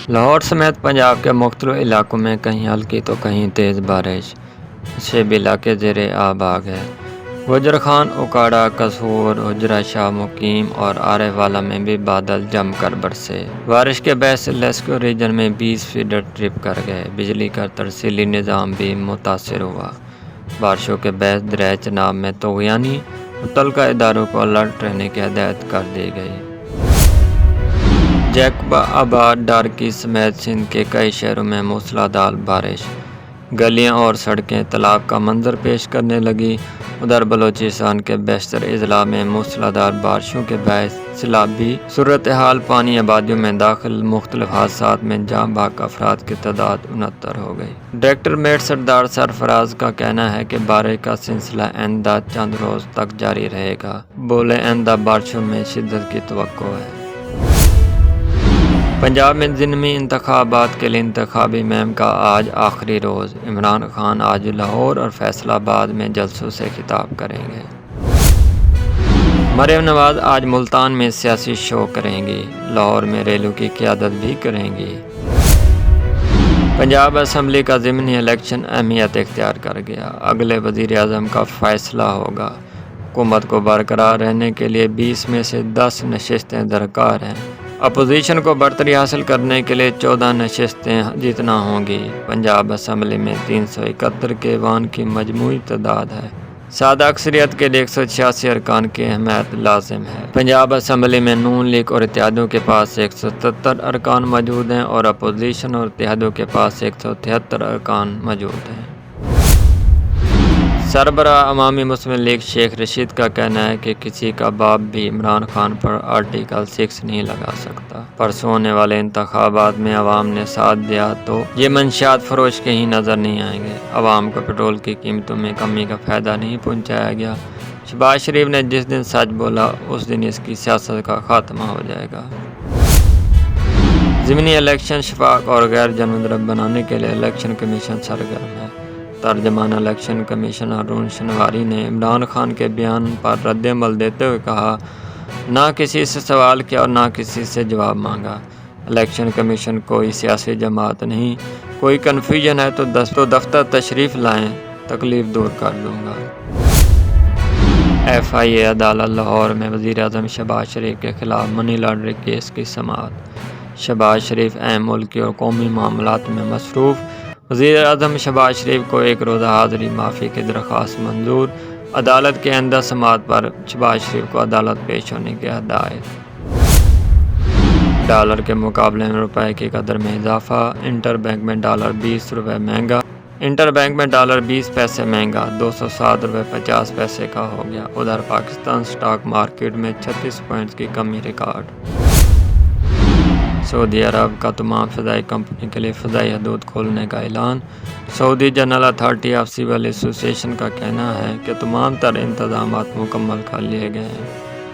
لاہور سمیت پنجاب کے مختلف علاقوں میں کہیں ہلکی تو کہیں تیز بارش سے علاقے زیر آب آ گئے۔ گجر خان، اکاڑا، قصور، حجرہ شاہ مقیم اور آرے والا میں بھی بادل جم کر برسے۔ بارش کے باعث لیسکو ریجن میں 20 فیڈر ٹرپ کر گئے۔ بجلی کا ترسیلی نظام بھی متاثر ہوا۔ بارشوں کے باعث دریائے چناب میں طغیانی متعلقہ اداروں کو الرٹ رہنے کی ہدایت کر دی گئی۔ جیکب آباد، ڈارکی سمیت سندھ کے کئی شہروں میں موسلادھار بارش، گلیاں اور سڑکیں تالاب کا منظر پیش کرنے لگیں۔ ادھر بلوچستان کے بیشتر اضلاع میں موسلادھار بارشوں کے باعث سیلابی صورتحال، پانی آبادیوں میں داخل، مختلف حادثات میں جاں بحق افراد کی تعداد 69 ہو گئی۔ ڈائریکٹر میٹ سردار سرفراز کا کہنا ہے کہ بارش کا سلسلہ آئندہ چند روز تک جاری رہے گا۔ بولے آئندہ بارشوں میں شدت کی توقع ہے۔ پنجاب میں ضمنی انتخابات کے لیے انتخابی مہم کا آج آخری روز۔ عمران خان آج لاہور اور فیصل آباد میں جلسوں سے خطاب کریں گے۔ مریم نواز آج ملتان میں سیاسی شو کریں گی۔ لاہور میں ریلیوں کی قیادت بھی کریں گی۔ پنجاب اسمبلی کا ضمنی الیکشن اہمیت اختیار کر گیا۔ اگلے وزیر اعظم کا فیصلہ ہوگا۔ حکومت کو برقرار رہنے کے لیے 20 میں سے 10 نشستیں درکار ہیں۔ اپوزیشن کو برتری حاصل کرنے کے لیے 14 نشستیں جیتنا ہوں گی۔ پنجاب اسمبلی میں 371 کے ایوان کی مجموعی تعداد ہے۔ سادہ اکثریت کے لیے 186 ارکان کی حمایت لازم ہے۔ پنجاب اسمبلی میں نون لیگ اور اتحادیوں کے پاس 177 ارکان موجود ہیں اور اپوزیشن اور اتحادیوں کے پاس 173 ارکان موجود ہیں۔ سربراہ عوامی مسلم لیگ شیخ رشید کا کہنا ہے کہ کسی کا باپ بھی عمران خان پر آرٹیکل 6 نہیں لگا سکتا۔ پرسوں ہونے والے انتخابات میں عوام نے ساتھ دیا تو یہ منشیات فروش کہیں نظر نہیں آئیں گے۔ عوام کو پٹرول کی قیمتوں میں کمی کا فائدہ نہیں پہنچایا گیا۔ شہباز شریف نے جس دن سچ بولا اس دن اس کی سیاست کا خاتمہ ہو جائے گا۔ ضمنی الیکشن شفاف اور غیر جانبدار بنانے کے لیے الیکشن کمیشن سرگرم ہے۔ ترجمان الیکشن کمیشن ارون شنواری نے عمران خان کے بیان پر رد عمل دیتے ہوئے کہا، نہ کسی سے سوال کیا اور نہ کسی سے جواب مانگا۔ الیکشن کمیشن کوئی سیاسی جماعت نہیں۔ کوئی کنفیوژن ہے تو دفتر تشریف لائیں، تکلیف دور کر دوں گا۔ FIA عدالت لاہور میں وزیر اعظم شہباز شریف کے خلاف منی لانڈرنگ کیس کی سماعت۔ شہباز شریف اہم ملکی اور قومی معاملات میں مصروف۔ وزیر اعظم شہباز شریف کو ایک روزہ حاضری معافی کی درخواست منظور۔ عدالت کی آئندہ سماعت پر شہباز شریف کو عدالت پیش ہونے کی ہدایت۔ ڈالر کے مقابلے میں روپے کی قدر میں اضافہ۔ انٹر بینک میں ڈالر 20 روپے مہنگا۔ انٹر بینک میں ڈالر 20 پیسے مہنگا، 207 روپے 50 پیسے کا ہو گیا۔ ادھر پاکستان سٹاک مارکیٹ میں 36 پوائنٹس کی کمی ریکارڈ۔ سعودی عرب کا تمام فضائی کمپنی کے لیے فضائی حدود کھولنے کا اعلان۔ سعودی general authority of civil aviation کا کہنا ہے کہ تمام تر انتظامات مکمل کر لیے گئے ہیں۔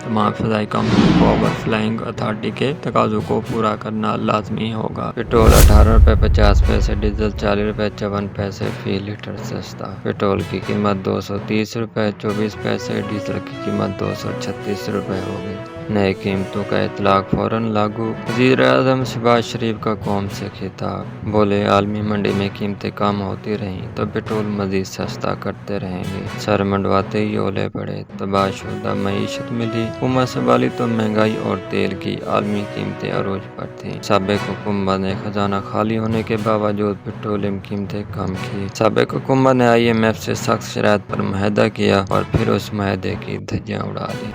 تمام فضائی کمپنیوں کو اوور فلائنگ اتھارٹی کے تقاضوں کو پورا کرنا لازمی ہوگا۔ پٹرول 18 روپے 50 پیسے، ڈیزل 40 روپے 54 پیسے فی لیٹر سستا۔ پٹرول کی قیمت 230 روپے 24 پیسے، ڈیزل کی قیمت 236 روپے ہوگی۔ نئے قیمتوں کا اطلاق فوراً لاگو۔ وزیر اعظم شہباز شریف کا قوم سے خطاب۔ بولے عالمی منڈی میں قیمتیں کم ہوتی رہیں تو پٹرول مزید سستا کرتے رہیں گے۔ سر منڈواتے ہی اولے پڑے، تباہ شدہ معیشت ملی۔ حکومت سنبھالی تو مہنگائی اور تیل کی عالمی قیمتیں عروج پر تھیں۔ سابق حکومت نے خزانہ خالی ہونے کے باوجود پٹرولیم قیمتیں کم کی۔ سابق حکومت نے IMF سے سخت شرائط پر معاہدہ کیا اور پھر اس معاہدے کی دھجیاں اڑا دیں۔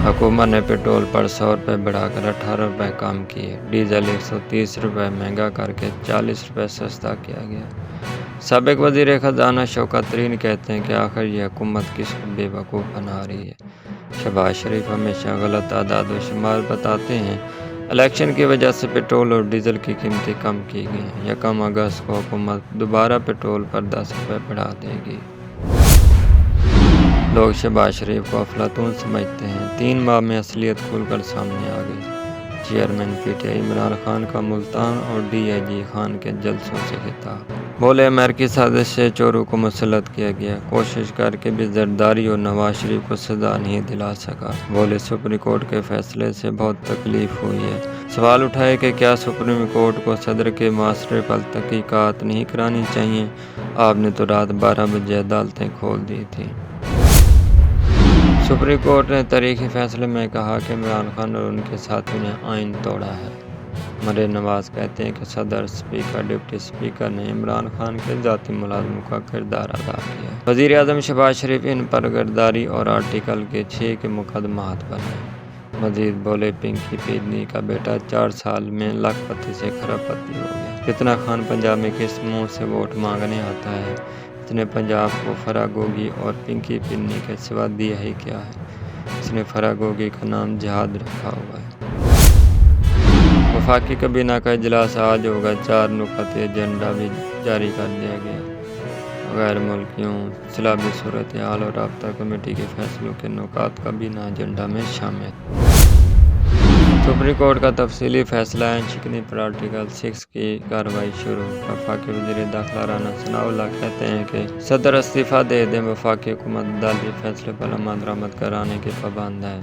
حکومت نے پٹرول پر 100 روپے بڑھا کر 18 روپے کم کیے۔ ڈیزل 130 روپے مہنگا کر کے 40 روپے سستا کیا گیا۔ سابق وزیر خزانہ شوکت ترین کہتے ہیں کہ آخر یہ حکومت کس کو بے وقوف بنا رہی ہے۔ شہباز شریف ہمیشہ غلط اعداد و شمار بتاتے ہیں۔ الیکشن کی وجہ سے پٹرول اور ڈیزل کی قیمتیں کم کی گئی ہیں۔ 1 اگست کو حکومت دوبارہ پٹرول پر 10 روپے بڑھا دے گی۔ لوگ شہباز شریف کو افلاطون سمجھتے ہیں۔ 3 ماہ میں اصلیت کھل کر سامنے آ گئی۔ چیئرمین PTI عمران خان کا ملتان اور DIG خان کے جلسوں سے خطاب۔ بولے امریکی سازش سے چوروں کو مسلط کیا گیا، کوشش کر کے بھی زرداری اور نواز شریف کو سزا نہیں دلا سکا۔ بولے سپریم کورٹ کے فیصلے سے بہت تکلیف ہوئی ہے۔ سوال اٹھائے کہ کیا سپریم کورٹ کو صدر کے معاشرے پر تحقیقات نہیں کرانی چاہیے؟ آپ نے تو رات 12 بجے عدالتیں کھول دی تھیں۔ سپریم کورٹ نے تاریخی فیصلے میں کہا کہ عمران خان اور ان کے ساتھیوں نے آئین توڑا ہے۔ مریم نواز کہتے ہیں کہ صدر، اسپیکر، ڈپٹی اسپیکر نے عمران خان کے ذاتی ملازموں کا کردار ادا کیا۔ وزیر اعظم شہباز شریف ان پر گرداری اور آرٹیکل 6 کے مقدمات پر ہیں۔ مزید بولے پنکی پیڈنی کا بیٹا 4 سال میں لاکھ پتی سے کھرب پتی ہو گیا۔ فتنہ خان پنجاب میں کس منہ سے ووٹ مانگنے آتا ہے؟ اس نے پنجاب کو فرا گوگی اور پنکی پیڈنی کے سوا دیا ہی کیا ہے؟ اس نے فرا گوگی کا نام جہاد رکھا ہوا ہے۔ وفاقی کابینہ کا اجلاس آج ہوگا، 4 نکاتی ایجنڈا بھی جاری کر دیا گیا۔ غیر ملکیوں، سیلابی صورتحال اور رابطہ کمیٹی کے فیصلوں کے نکات کابینہ ایجنڈا میں شامل۔ سپریم کورٹ کا تفصیلی فیصلہ عین شکنی پر آرٹیکل 6 کی کارروائی شروع۔ وفاقی وزیر داخلہ رانا ثناء اللہ کہتے ہیں کہ صدر استعفیٰ دے دیں، وفاقی حکومت عدالتی فیصلے پر عمل درآمد کرانے کی پابند ہے۔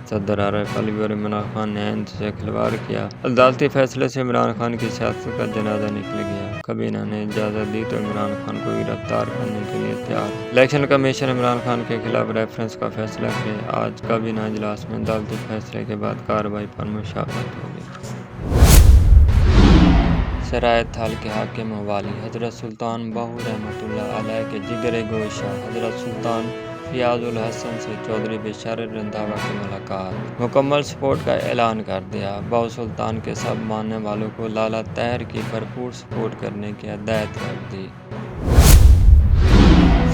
صدر عارف علوی اور عمران خان نے عین سے کھلواڑ کیا، عدالتی فیصلے سے عمران خان کی سیاست کا جنازہ نکل گیا۔ کابینہ نے اجازت دی تو عمران خان کو گرفتار کرنے کے لیے تیار ہے۔ الیکشن کمیشن عمران خان کے خلاف ریفرنس کا فیصلہ کرے۔ آج کابینہ اجلاس میں عدالتی فیصلے کے بعد کارروائی پر مشاورت ہوگی۔ سرایت حال کے حاکم والی حضرت سلطان باہو رحمۃ اللہ علیہ کے جگر گوشہ حضرت سلطان فیاض الحسن سے چودھری بشارت رنداوا کی ملاقات۔ مکمل سپورٹ کا اعلان کر دیا۔ باہو سلطان کے سب ماننے والوں کو لالا طاہر کی بھرپور سپورٹ کرنے کی ہدایت کر دی۔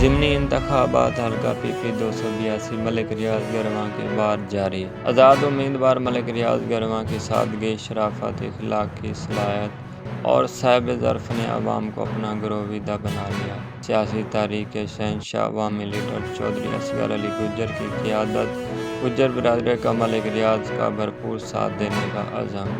ضمنی انتخابات حلقہ PP 282 ملک ریاض گرواں کے بعد جاری۔ آزاد امیدوار ملک ریاض گرواں کی سادگی، شرافت، اخلاقی صلاحیت اور صاحب ظرف نے عوام کو اپنا گرویدہ بنا لیا۔ سیاسی تاریخ کے شہنشاہ، عوامی لیڈر چودھری اصغر علی گجر کی قیادت، گجر برادری کا ملک ریاض کا بھرپور ساتھ دینے کا عزم۔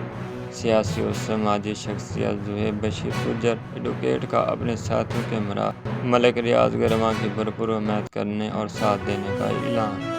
سیاسی اور سماجی شخصیت زہیب بشیر گجر ایڈوکیٹ کا اپنے ساتھیوں کے ہمراہ ملک ریاض گرواں کی بھرپور حمایت کرنے اور ساتھ دینے کا اعلان۔